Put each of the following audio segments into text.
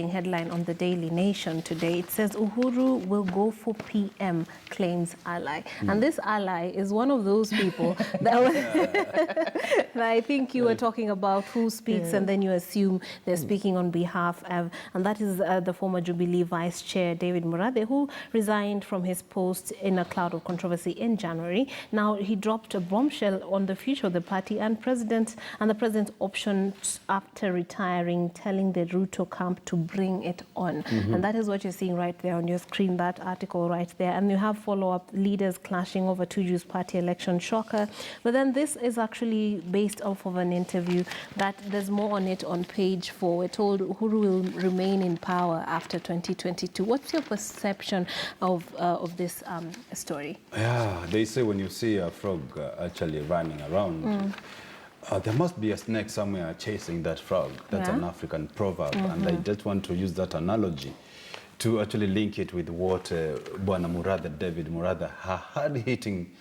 headline on the Daily Nation today. It says Uhuru will go for PM, claims ally. And this ally is one of those people that, that I think you were talking about, who speaks and then you assume they're speaking on behalf of, and that is the former Jubilee Vice Chair David Murathe, who resigned from his post in a cloud of controversy in January. Now he dropped a bombshell on the future of the party and the president's options after retiring, telling the Ruto camp to bring it on. And that is what you're seeing right there on your screen, that article right there. And you have follow-up leaders clashing over Tuju's party election, shocker. But then this is actually based off of an interview that there's more on it on page 4. We're told Uhuru will remain in power after 2022. What's your perception of this story? Yeah, they say when you see a frog actually running around, there must be a snake somewhere chasing that frog. That's an African proverb. And I just want to use that analogy to actually link it with what Bwana Murathe, David Murathe, a hard-hitting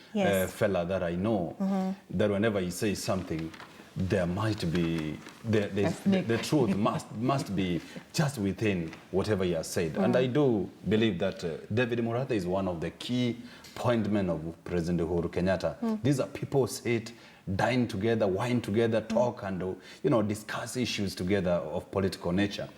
fella that I know, that whenever he says something, there might be, the truth must be just within whatever he has said. And I do believe that David Murathe is one of the key point men of President Uhuru Kenyatta. These are people sit, dine together, wine together, talk and discuss issues together of political nature.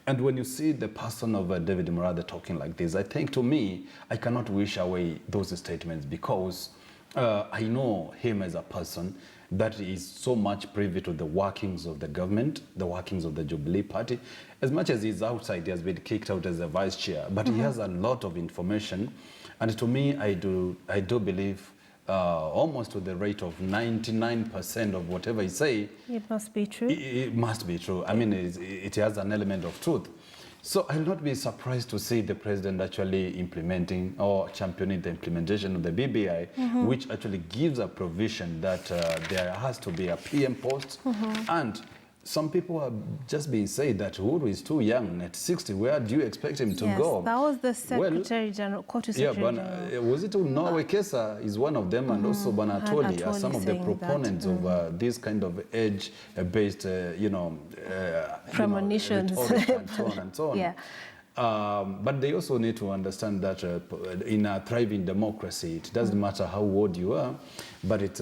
And when you see the person of David Murathe talking like this, I think, to me, I cannot wish away those statements, because I know him as a person that is so much privy to the workings of the government, the workings of the Jubilee Party. As much as he's outside, he has been kicked out as a vice chair, but he has a lot of information. And to me, I do believe almost to the rate of 99% of whatever he say, it must be true. It must be true. I mean, it has an element of truth. So I'll not be surprised to see the president actually implementing or championing the implementation of the BBI, which actually gives a provision that there has to be a PM post. And some people have just been saying that Uhuru is too young at 60. Where do you expect him to go? That was the Secretary General, Secretary General. Was it Norway Kesa is one of them, and also Banatoli are some of the proponents of this kind of age-based, premonitions, and so on and so on. But they also need to understand that in a thriving democracy, it doesn't matter how old you are, but it's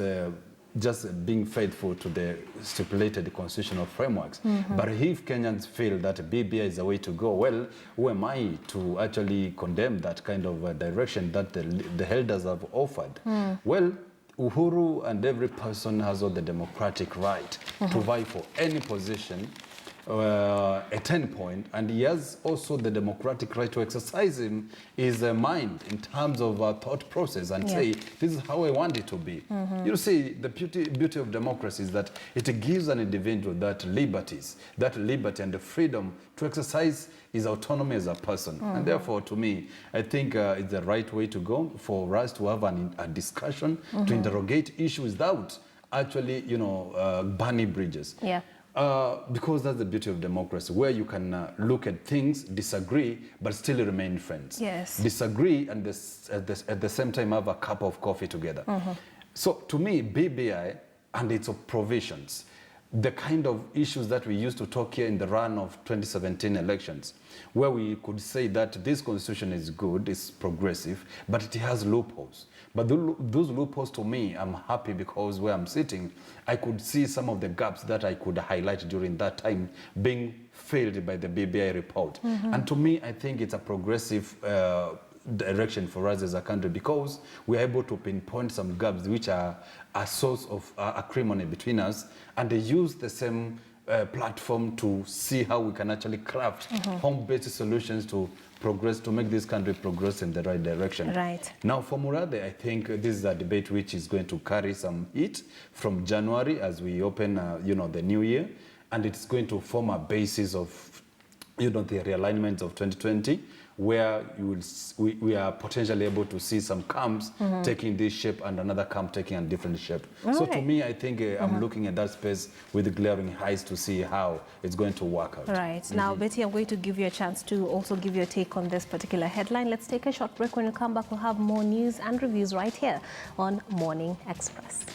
just being faithful to the stipulated constitutional frameworks. But if Kenyans feel that BBI is the way to go, well, who am I to actually condemn that kind of direction that the elders have offered? Well, Uhuru and every person has all the democratic right to vie for any position at any point, and he has also the democratic right to exercise his mind in terms of thought process and say, this is how I want it to be. You see, the beauty of democracy is that it gives an individual that liberty and the freedom to exercise his autonomy as a person. And therefore, to me, I think it's the right way to go for us to have a discussion, to interrogate issues without actually, burning bridges. Because that's the beauty of democracy, where you can look at things, disagree, but still remain friends. Disagree and at the same time have a cup of coffee together. So to me, BBI and its provisions, the kind of issues that we used to talk here in the run of 2017 elections, where we could say that this constitution is good, it's progressive, but it has loopholes. But those loopholes, to me, I'm happy, because where I'm sitting, I could see some of the gaps that I could highlight during that time being filled by the BBI report. And to me, I think it's a progressive direction for us as a country, because we're able to pinpoint some gaps which are a source of acrimony between us, and they use the same platform to see how we can actually craft home-based solutions to progress, to make this country progress in the right direction. Now, for Murathe, I think this is a debate which is going to carry some heat from January as we open, the new year, and it's going to form a basis of, the realignment of 2020, where we are potentially able to see some camps taking this shape and another camp taking a different shape. So to me, I think I'm looking at that space with glaring eyes to see how it's going to work out. Now, Betty, I'm going to give you a chance to also give your take on this particular headline. Let's take a short break. When we come back, we'll have more news and reviews right here on Morning Express.